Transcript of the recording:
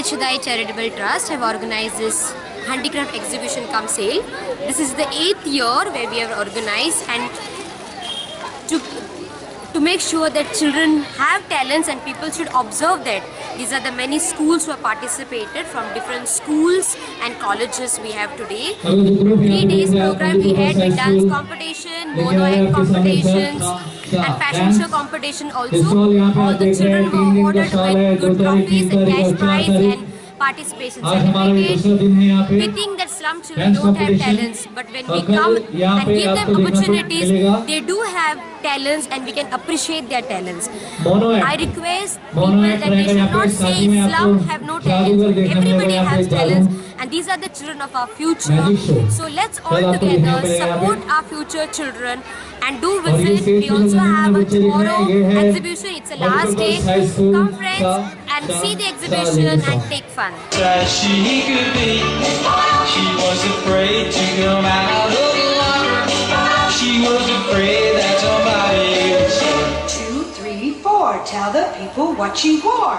Chedai Charitable Trust have organized this handicraft exhibition cum sale. This is the 8th year where we have organized, and to make sure that children have talents and people should observe that. These are the many schools who have participated from different schools and colleges we have today. 3 days program we had with dance competition, mono act competitions and fashion show competition also. All the children were awarded with good trophies and cash prize and participation certificates. We think that slum children don't have talents, but when we come and give them opportunities, they do have talents and we can appreciate their talents. I request people that they should not say slum have no talents. Everybody has talents, and these are the children of our future. So let's all together support our future children and do visit. We also have a tomorrow exhibition. It's the last day. Come friends and see the exhibition and take fun. As she could be, she was afraid to come out of the locker. She was afraid that somebody would say 2, 3, 4. Tell the people what you wore.